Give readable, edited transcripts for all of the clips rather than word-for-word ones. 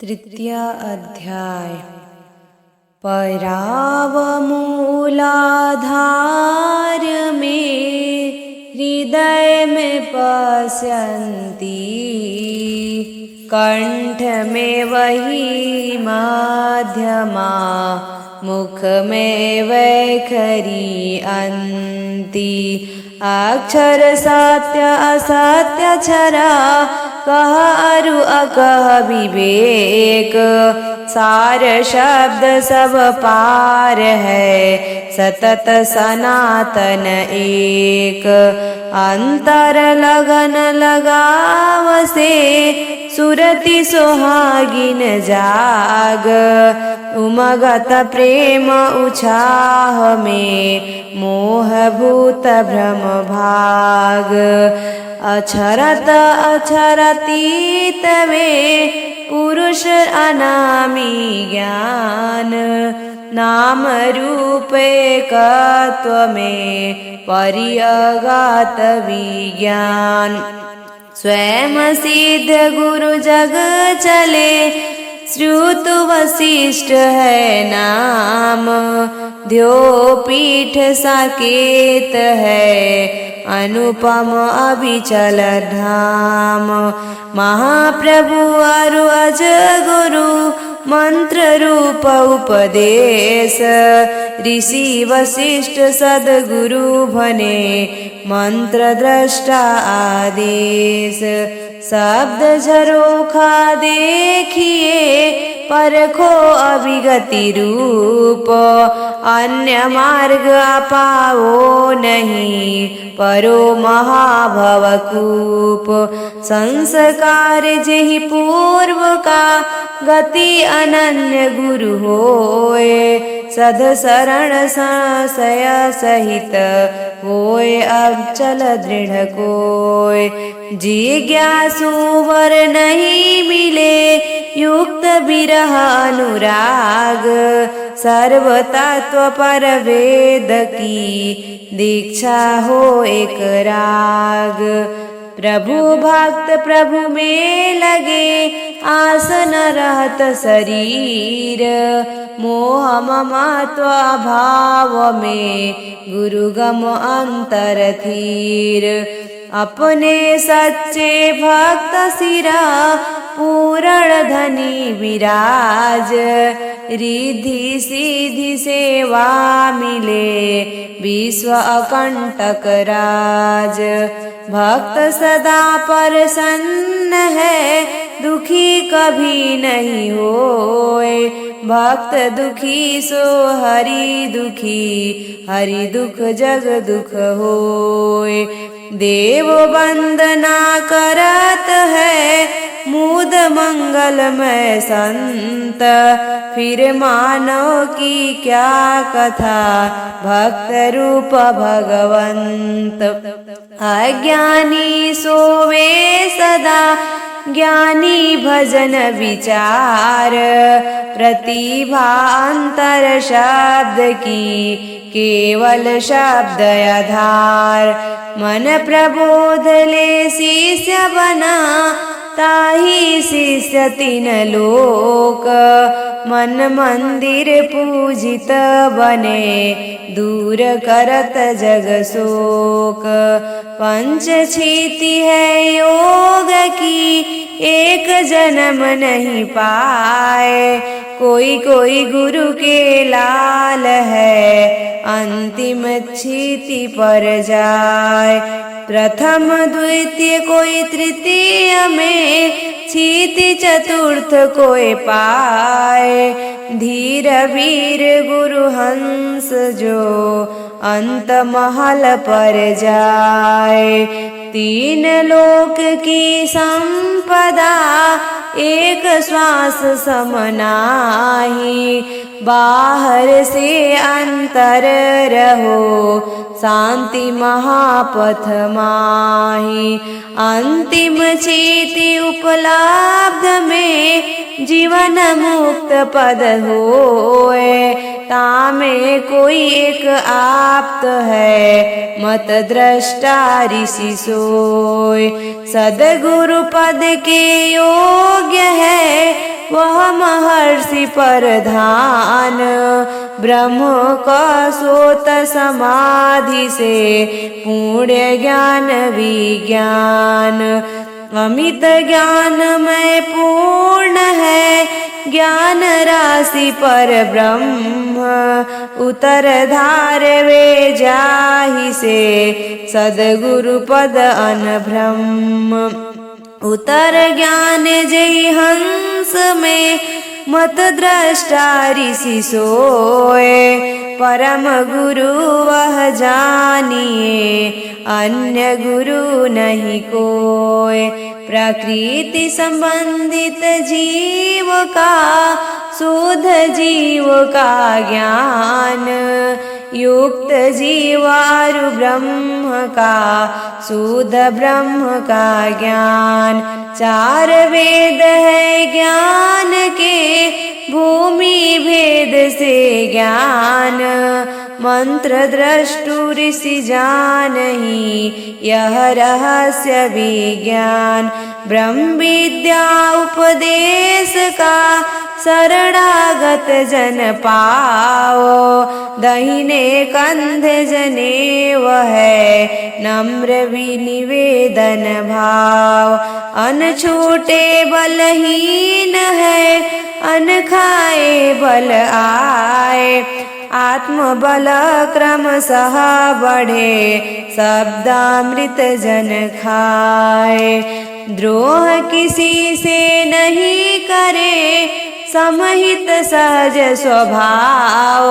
तृतीय अध्याय। परावमूलाधार में हृदय में पश्यन्ति, कंठ में वही मध्यमा, मुख में वैखरी अंति। अक्षर सत्य असत्य छरा, कह अरु अकह विवेक। सार शब्द सब पार है, सतत सनातन एक। अंतर लगन लगावसे, सुरति सोहागिन जाग। उमगत प्रेम उछाह में, मोहभूत भ्रम भाग। अक्षरत अक्षरातीत वे, पुरुष अनामी ज्ञान। नाम रूप एकत्व में, परिअगात विज्ञान। स्वयं सिद्ध गुरु जग चले, श्रुत वशिष्ठ है नाम। ध्यो पीठ साकेत है, अनुपम अविचल धाम। महाप्रभु अरु अज गुरु, मंत्र रूप उपदेश। ऋषि वशिष्ठ सद्गुरु भने, मंत्र दृष्टा आदेश। शब्द झरोखा देखिए, परखो अभिगति रूप। अन्य मार्ग पाओ नहीं, परो महाभवकूप। संस्कार जेहि पूर्व का, गति अनन्य गुरु होए। सद शरण संशय सहित, होए अचल दृढ़ कोय। जिज्ञासु वर नहीं मिले, युक्त विरह अनुराग। सर्व तत्व पर वेद की, दीक्षा हो एक राग। प्रभु भक्त प्रभु में लगे, आसन रहत शरीर। मोह ममत्व भाव में, गुरुगम अंतर थीर। अपने सच्चे भक्त सिरा, पूर्ण धनी विराज। रिद्धि सिद्धि सेवा मिले, विश्व अकंटक राज। भक्त सदा प्रसन्न है, दुखी कभी नहीं होए। भक्त दुखी सो हरि दुखी, हरि दुख जग दुख होए। देव वंदना करत है, मूद मंगलमय संत। फिर मानो की क्या कथा, भक्त रूप भगवंत। अज्ञानी सोवे सदा, ज्ञानी भजन विचार। प्रतिभा अंतर शब्द की, केवल शब्द आधार। मन प्रबोध ले शिष्य बना, ताहि शिष्य तीन लोक। मन मंदिर पूजित बने, दूर करत जग शोक। पंच क्षिति है योग की, एक जन्म नहीं पाए। कोई कोई गुरु के लाल है, अंतिम क्षिति पर जाए। प्रथम द्वितीय कोई तृतीय में, क्षिति चतुर्थ कोई पाए। धीर वीर गुरु हंस जो, अंत महल पर जाए। तीन लोक की संपदा, एक श्वास समनाही। बाहर से अंतर रहो, शांति महापथ माही। अंतिम क्षिति उपलब्ध में, जीवन मुक्त पद होए। तामे कोई एक आप्त है, मत दृष्टा ऋषि सोय। सदगुरु पद के योग्य है, वह महर्षि परधान, ब्रह्म का सोत समाधि से पुण्य ज्ञान विज्ञान। अमित ज्ञान में पूर्ण है ज्ञान राशि पर ब्रह्म, उतर धार वे जाहि से सदगुरु पद अनभ्रम। उतर ज्ञान जय हंस में मत दृष्टा ऋषि सोए, परम गुरु वह जानिए अन्य गुरु नहीं कोय। प्रकृति संबंधित जीव का शुद्ध जीव का ज्ञान, युक्त जीवारु ब्रह्म का शुद्ध ब्रह्म का ज्ञान। चार वेद है ज्ञान के भूमि भेद से ज्ञान, मंत्र द्रष्टु ऋषि जानहि यह रहस्य विज्ञान। ब्रह्म विद्या उपदेश का शरणागत जन पाओ, दहिने कंधे जनेव है नम्र विनिवेदन भाव। अनछूटे बलहीन है अन खाए बल आए, आत्मबल क्रमशः बढ़े शब्दामृत जन खाए। द्रोह किसी से नहीं करे समहित सहज स्वभाव,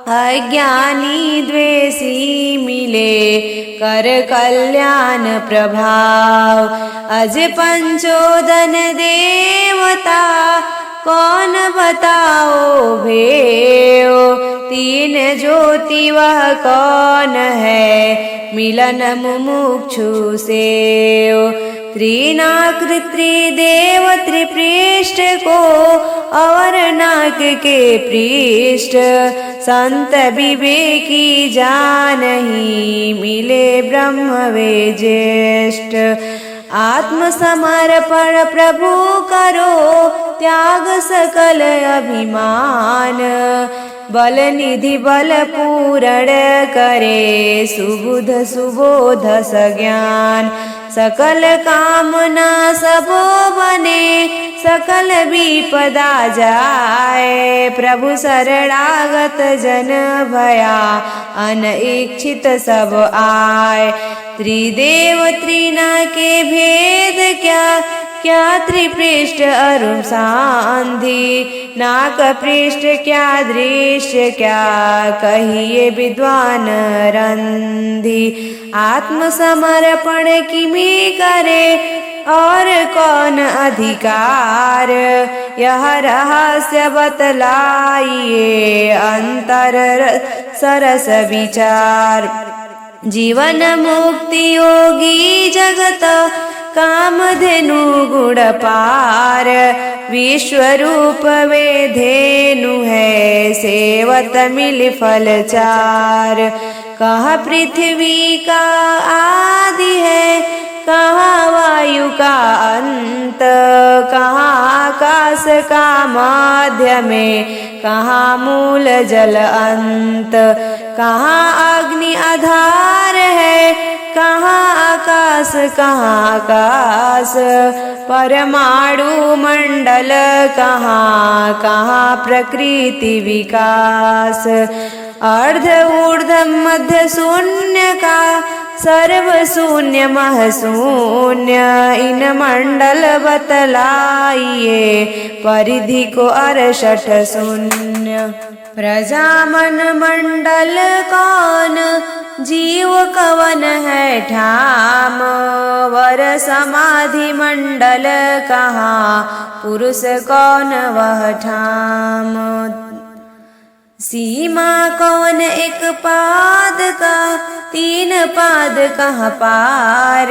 अज्ञानी द्वेषी मिले कर कल्याण प्रभाव। अज पंचोदन देवता कौन बताओ भेव, तीन ज्योति वह कौन है मिलन मुमुक्षु सेव। त्रिनाकृ त्रिदेव त्रिपृष्ठ को और नाक के पृष्ठ, संत विवेकी जानहि मिले ब्रह्म वे ज्येष्ठ। आत्मसमर्पण प्रभु करो त्याग सकल अभिमान, बल निधि बल पूरण करे सुबुध सुबोध सज्ञान। सकल कामना सबो बने सकल विपदा जाए, प्रभु शरणागत जन भया अनइच्छित सब आए। त्रिदेव त्रिना के भेद क्या क्या त्रिपृष्ठ अरुण सांधि, नाक पृष्ठ क्या दृश्य क्या कहिए विद्वान रंधि। आत्मसमर्पण किमी करे और कौन अधिकार, यह रहस्य बतलाइए अंतर सरस विचार। जीवन मुक्ति योगी जगत कामधेनु गुण पार, विश्वरूप वे धेनु है सेवत मिल फल चार। कहाँ पृथ्वी का आदि है कहाँ वायु का अंत, कहाँ आकाश का माध्य में कहाँ मूल जल अंत। कहाँ अग्नि आधार है कहाँ आकाश कहाँ आकाश, परमाणु मंडल कहाँ कहाँ प्रकृति विकास। अर्ध ऊर्ध मध्य शून्य का सर्व शून्य मह शून्य, इन मंडल बतलाइए परिधि को 68 शून्य। प्रजामन मंडल कौन जीव कवन है ठाम, वर समाधि मंडल कहाँ पुरुष कौन वह ठाम। सीमा कौन एक पाद का 3 पाद कहाँ पार,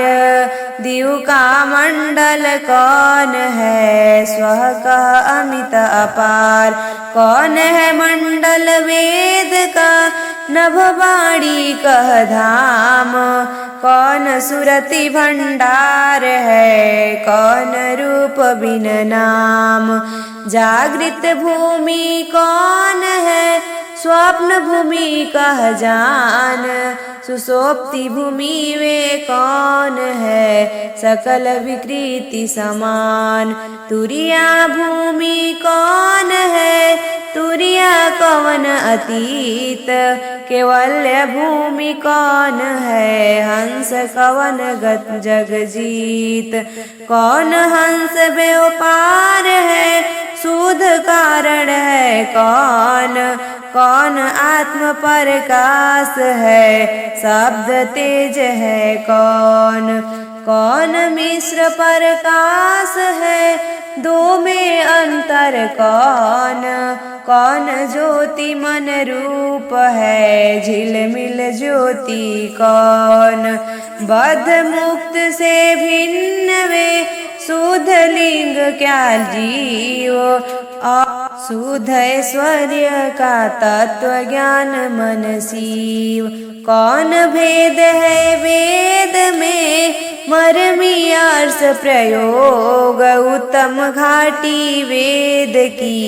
दिव का मंडल कौन है स्वः का अमित अपार। कौन है मंडल वेद का नभ वाणी कह धाम, कौन सुरति भंडार है कौन रूप बिन नाम। जागृत भूमि कौन है, स्वप्न भूमि कह जान। सुषुप्ति भूमि वे कौन है, सकल विकृति समान। तुरिया भूमि कौन है, तुरिया कवन अतीत। केवल्य भूमि कौन है, हंस कवन गत जग जीत। कौन हंस व्यापार है, शुद्ध कारण है कौन। कौन आत्म प्रकाश है, शब्द तेज है कौन। कौन मिश्र प्रकाश है, दो में अंतर कौन। कौन ज्योति मन रूप है, झिलमिल ज्योति कौन। बद्ध मुक्त से भिन्न वे, शुद्ध लिंग क्या जीव। शुद्ध ऐश्वर्य का तत्व ज्ञान मन शिव। कौन भेद है वेद में, मर्मी अर्थ प्रयोग। उत्तम घाटी वेद की,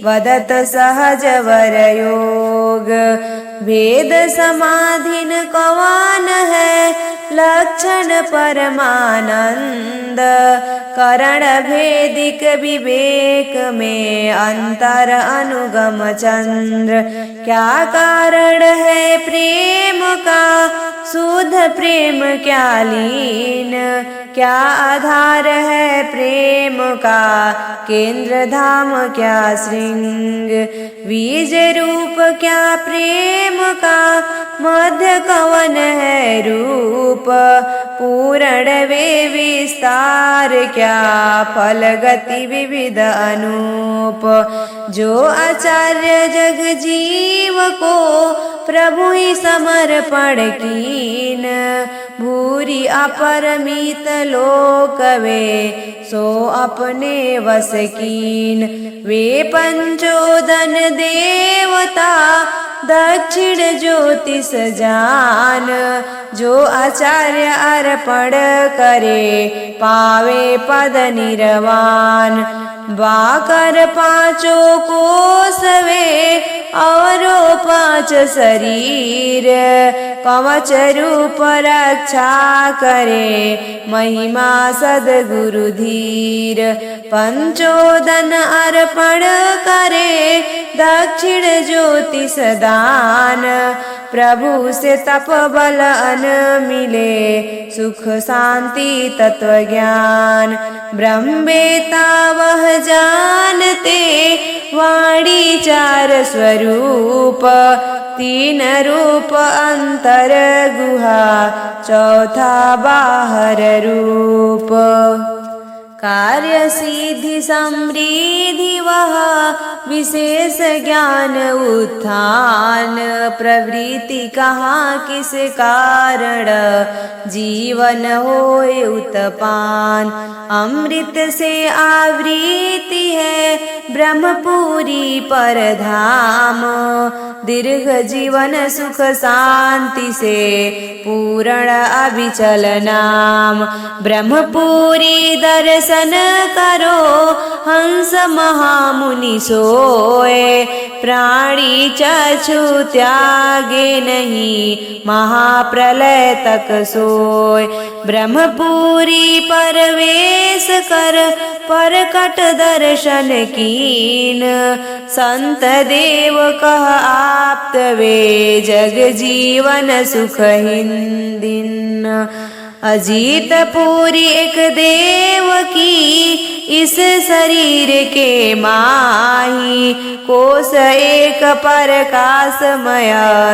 वदत सहज वर योग। वेद समाधिन कौन है, लक्षण परमानंद। करण भेदिक विवेक में, अंतर अनुगम चंद्र। क्या कारण है प्रेम का, शुद्ध प्रेम क्या लीन। क्या आधार है प्रेम का, केंद्र धाम क्या श्रृंग। बीज रूप क्या प्रेम का, मध्य कवन है रूप। पूर्ण वे विस्तार क्या, फल गति विविध अनूप। जो आचार्य जग जीव को, प्रभु ही समर्पण कीन। भूरि अपरमित लोक वे, सो अपने वश कीन। वे पंचोदन देवता, दक्षिण ज्योतिष जान। जो आचार्य अर्पण करे, पावे पद निर्वाण। बाकर पांचों कोस वे, औरों पांच शरीर। कवच रूप रक्षा करे, महिमा सद्गुरु धीर। पंचोदन अर्पण करे, दक्षिण ज्योतिष दान। प्रभु से तप बल अन मिले, सुख शांति तत्व ज्ञान। ब्रह्मेता वह जानते, वाणी चार स्वरूप। तीन रूप अंतर गुहा, चौथा बाहर रूप। कार्य सिद्धि समृद्धि वह, विशेष ज्ञान उत्थान। प्रवृत्ति कहाँ किस कारण, जीवन होए उत्पान। अमृत से आवृत्ति है, ब्रह्मपुरी परधाम। दीर्घ जीवन सुख शांति से, पूर्ण अविचल नाम। ब्रह्मपुरी दर्शन करो, हंस महामुनि सोए। प्राणी चक्षु त्यागे नहीं, महाप्रलय तक सोए। ब्रह्मपुरी परवेश कर, परकट दर्शन कीन। संत देव कह आप्त वे, जग जीवन सुख हिंदिन। अजीत पूरी एक देव की, इस शरीर के माही। कोश एक प्रकाशमय,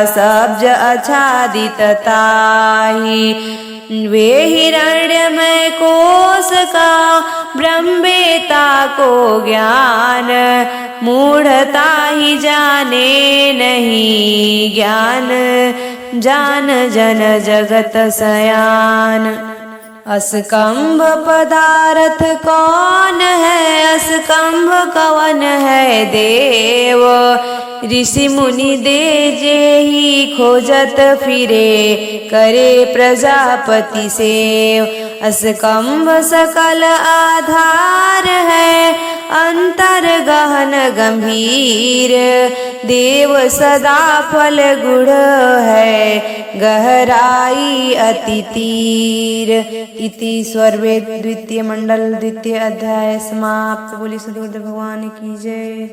सब्ज आच्छादित ताही। वे हिरण्यमय कोश का, ब्रह्मेता को ज्ञान। मूढ़ता ही जाने नहीं, ज्ञान जान जन जगत सयान। अस्कंभ पदार्थ कौन है, अस्कंभ कवन है देव। ऋषि मुनि दे जेहि खोजत फिरे, करे प्रजापति सेव। अस्कंभ सकल आधार है, अंतर गहन गंभीर, देव सदा फल गुढ़ है, गहराई अति तीर। इति स्वरवेद द्वितीय मंडल द्वितीय अध्याय समाप्त। बोली सद्गुरुदेव भगवान की जय।